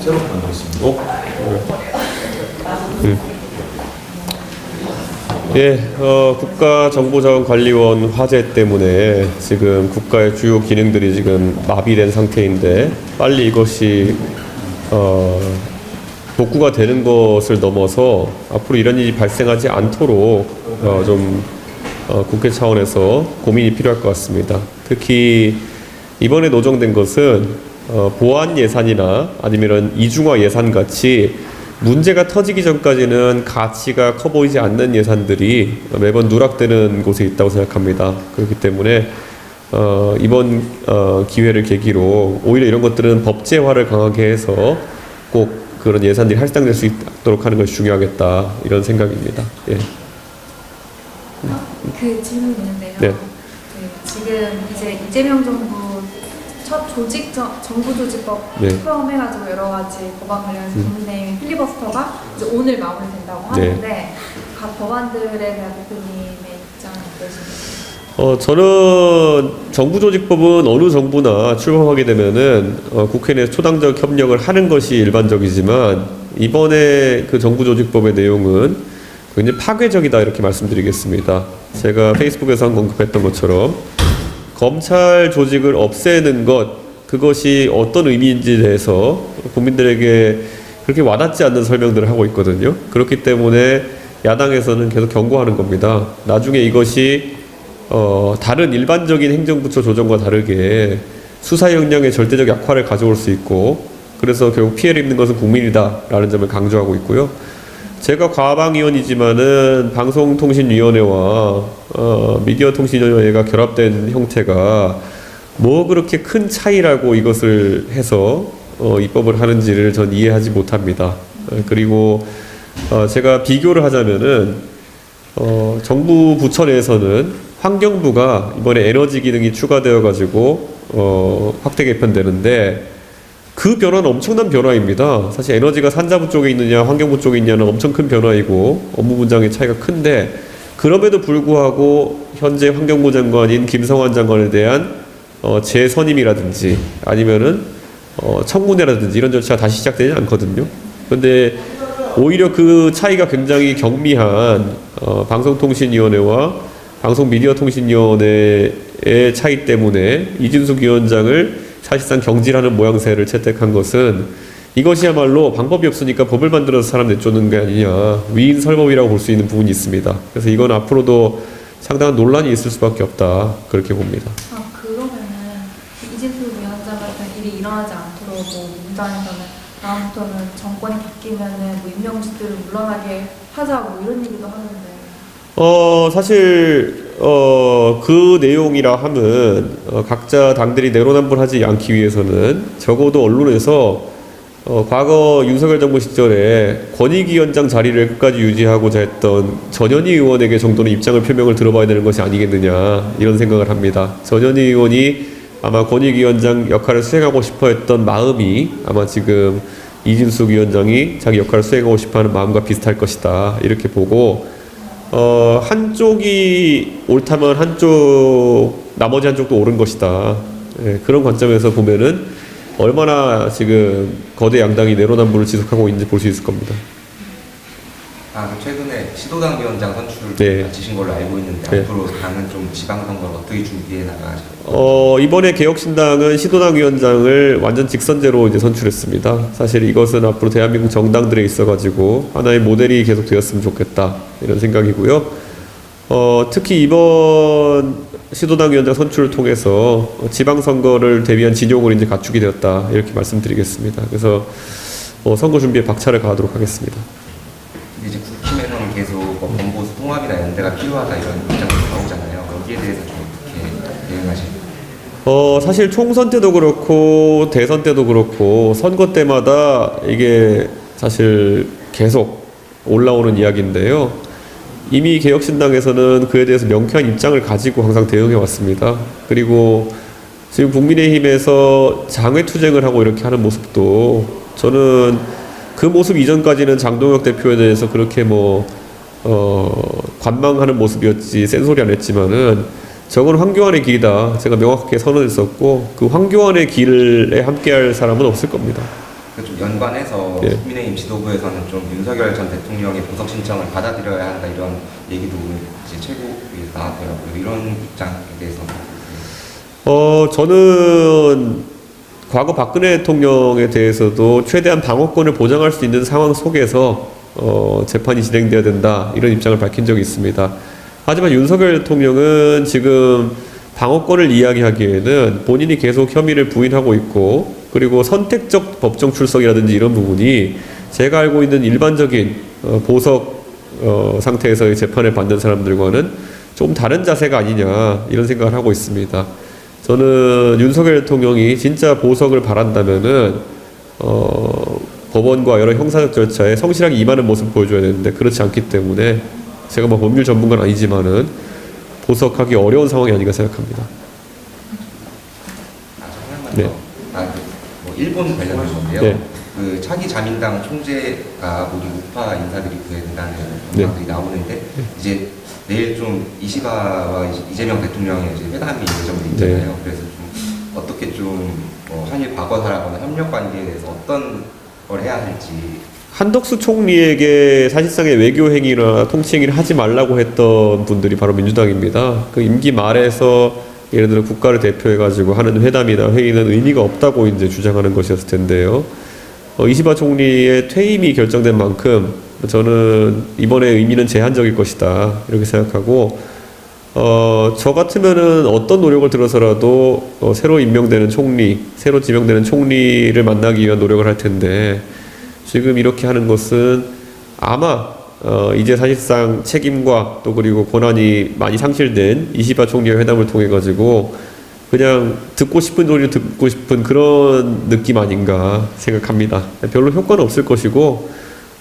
새로 만들었습니다. 예, 국가정보자원관리원 화재 때문에 지금 국가의 주요 기능들이 지금 마비된 상태인데 빨리 이것이 복구가 되는 것을 넘어서 앞으로 이런 일이 발생하지 않도록 국회 차원에서 고민이 필요할 것 같습니다. 특히 이번에 노정된 것은 보안 예산이나 아니면 이중화 예산 같이 문제가 터지기 전까지는 가치가 커 보이지 않는 예산들이 매번 누락되는 곳에 있다고 생각합니다. 그렇기 때문에 이번 기회를 계기로 오히려 이런 것들은 법제화를 강하게 해서 꼭 그런 예산들이 할당될 수 있도록 하는 것이 중요하겠다, 이런 생각입니다. 예. 그 질문이 있는데요. 네. 지금 이제 이재명 정부 첫 정부조직법 네. 포함해가지고 여러 가지 법안 관련해서 국민의힘 필리버스터가 이제 오늘 마무리된다고 하는데 각 법안들에 대한 대표님의 입장은 어떠신가요? 저는 정부조직법은 어느 정부나 출범하게 되면은 국회 내 초당적 협력을 하는 것이 일반적이지만 이번에 그 정부조직법의 내용은 굉장히 파괴적이다, 이렇게 말씀드리겠습니다. 제가 페이스북에서 언급했던 것처럼 검찰 조직을 없애는 것, 그것이 어떤 의미인지에 대해서 국민들에게 그렇게 와닿지 않는 설명들을 하고 있거든요. 그렇기 때문에 야당에서는 계속 경고하는 겁니다. 나중에 이것이 다른 일반적인 행정부처 조정과 다르게 수사 역량의 절대적 약화를 가져올 수 있고, 그래서 결국 피해를 입는 것은 국민이다라는 점을 강조하고 있고요. 제가 과방위원이지만은 방송통신위원회와 미디어통신위원회가 결합된 형태가 뭐 그렇게 큰 차이라고 이것을 해서 입법을 하는지를 전 이해하지 못합니다. 그리고 제가 비교를 하자면은 정부 부처 내에서는 환경부가 이번에 에너지 기능이 추가되어 가지고 확대 개편되는데 그 변화는 엄청난 변화입니다. 사실 에너지가 산자부 쪽에 있느냐 환경부 쪽에 있느냐는 엄청 큰 변화이고 업무 분장의 차이가 큰데, 그럼에도 불구하고 현재 환경부 장관인 김성환 장관에 대한 재선임이라든지 아니면은 청문회라든지 이런 절차가 다시 시작되지 않거든요. 그런데 오히려 그 차이가 굉장히 경미한 방송통신위원회와 방송미디어통신위원회의 차이 때문에 이준숙 위원장을 사실상 경질하는 모양새를 채택한 것은 이것이야말로 방법이 없으니까 법을 만들어서 사람 내쫓는 게 아니냐, 위인설법이라고 볼 수 있는 부분이 있습니다. 그래서 이건 앞으로도 상당한 논란이 있을 수밖에 없다, 그렇게 봅니다. 그러면은 이재수 위원장 같은 일이 일어나지 않도록 뭐 민주당에서는 다음부터는 정권이 바뀌면은 뭐 임명직들을 물러나게 하자고 이런 얘기도 하는데. 사실 그 내용이라 함은 각자 당들이 내로남불하지 않기 위해서는 적어도 언론에서 과거 윤석열 정부 시절에 권익위원장 자리를 끝까지 유지하고자 했던 전현희 의원에게 정도는 입장을 표명을 들어봐야 되는 것이 아니겠느냐, 이런 생각을 합니다. 전현희 의원이 아마 권익위원장 역할을 수행하고 싶어 했던 마음이 아마 지금 이진숙 위원장이 자기 역할을 수행하고 싶어하는 마음과 비슷할 것이다, 이렇게 보고 한쪽이 옳다면 나머지 한쪽도 옳은 것이다. 예, 그런 관점에서 보면은 얼마나 지금 거대 양당이 내로남불을 지속하고 있는지 볼 수 있을 겁니다. 최근에 시도당 위원장 선출을 마치신 걸로 알고 있는데 앞으로 당은 좀 지방선거를 어떻게 준비해 나가죠? 이번에 개혁신당은 시도당 위원장을 완전 직선제로 이제 선출했습니다. 사실 이것은 앞으로 대한민국 정당들에 있어가지고 하나의 모델이 계속 되었으면 좋겠다, 이런 생각이고요. 특히 이번 시도당 위원장 선출을 통해서 지방선거를 대비한 진용을 이제 갖추게 되었다, 이렇게 말씀드리겠습니다. 그래서 선거 준비에 박차를 가하도록 하겠습니다. 이제 국힘에서는 계속 범보수 통합이나 연대가 필요하다, 이런 입장이 나오잖아요. 여기에 대해서 좀 어떻게 대응하시나요? 사실 총선 때도 그렇고 대선 때도 그렇고 선거 때마다 이게 사실 계속 올라오는 이야기인데요. 이미 개혁신당에서는 그에 대해서 명쾌한 입장을 가지고 항상 대응해 왔습니다. 그리고 지금 국민의힘에서 장외투쟁을 하고 이렇게 하는 모습도 저는 그 모습 이전까지는 장동혁 대표에 대해서 그렇게 관망하는 모습이었지 센 소리 안 했지만은 저건 황교안의 길이다. 제가 명확하게 선언했었고 그 황교안의 길에 함께할 사람은 없을 겁니다. 좀 연관해서 예. 국민의힘 지도부에서는 좀 윤석열 전 대통령의 보석 신청을 받아들여야 한다 이런 얘기도 이제 최고위에서 나왔더라고요. 이런 입장에 대해서 저는 과거 박근혜 대통령에 대해서도 최대한 방어권을 보장할 수 있는 상황 속에서 재판이 진행돼야 된다 이런 입장을 밝힌 적이 있습니다. 하지만 윤석열 대통령은 지금 방어권을 이야기하기에는 본인이 계속 혐의를 부인하고 있고 그리고 선택적 법정 출석이라든지 이런 부분이 제가 알고 있는 일반적인 보석 상태에서의 재판을 받는 사람들과는 좀 다른 자세가 아니냐 이런 생각을 하고 있습니다. 저는 윤석열 대통령이 진짜 보석을 바란다면은 법원과 여러 형사적 절차에 성실하게 임하는 모습을 보여줘야 되는데 그렇지 않기 때문에 제가 뭐 법률 전문가는 아니지만은 보석하기 어려운 상황이 아닌가 생각합니다. 하나만 네. 더. 뭐 일본 관련된 건데요. 네. 그 차기 자민당 총재가 모두 우파 인사들이 구해된다는 전망들이 나오는데 이제 내일 좀 이시바와 이재명 대통령의 이제 회담이 예정돼 있잖아요. 그래서 좀 어떻게 좀 한일 과거사라거나 협력 관계에 대해서 어떤 걸 해야 할지. 한덕수 총리에게 사실상의 외교 행위나 통치 행위를 하지 말라고 했던 분들이 바로 민주당입니다. 그 임기 말에서 예를 들어 국가를 대표해가지고 하는 회담이나 회의는 의미가 없다고 이제 주장하는 것이었을 텐데요. 이시바 총리의 퇴임이 결정된 만큼 저는 이번에 의미는 제한적일 것이다 이렇게 생각하고 저 같으면은 어떤 노력을 들어서라도 새로 임명되는 총리, 새로 지명되는 총리를 만나기 위한 노력을 할 텐데 지금 이렇게 하는 것은 아마 이제 사실상 책임과 또 그리고 권한이 많이 상실된 이시바 총리의 회담을 통해 가지고 그냥 듣고 싶은 소리를 듣고 싶은 그런 느낌 아닌가 생각합니다. 별로 효과는 없을 것이고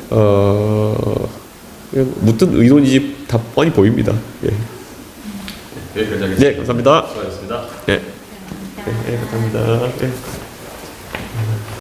그냥 묻든 의논이지 다 뻔히 보입니다. 예. 여기까지 하겠습니다. 네, 감사합니다. 수고하셨습니다. 네, 네, 감사합니다. 네.